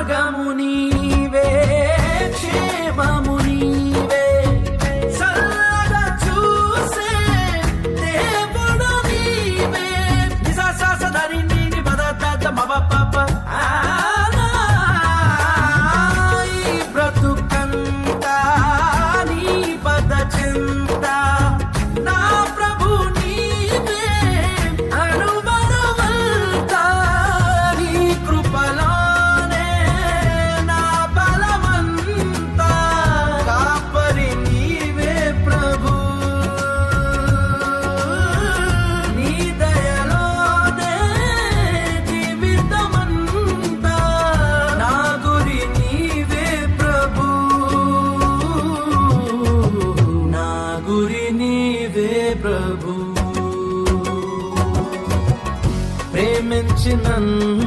మార్గము నీవే, క్షేమము నీవే, చల్లగా చూసే దేవుడు నీవే. నిజా సాసదని నీని బదత మవ పాప ఈ బ్రతుకంతా నీ పద చింత. నా ప్రభు నీవే అనుమరమంతా, నీ కృపలోనే నా బలమంతా. కాపరి నీవే ప్రభు, నీ దయలోనే జీవితమంతా. నా గురి నీవే ప్రభు, నా గురి నీవే ప్రభు. ప్రేమించి నన్ను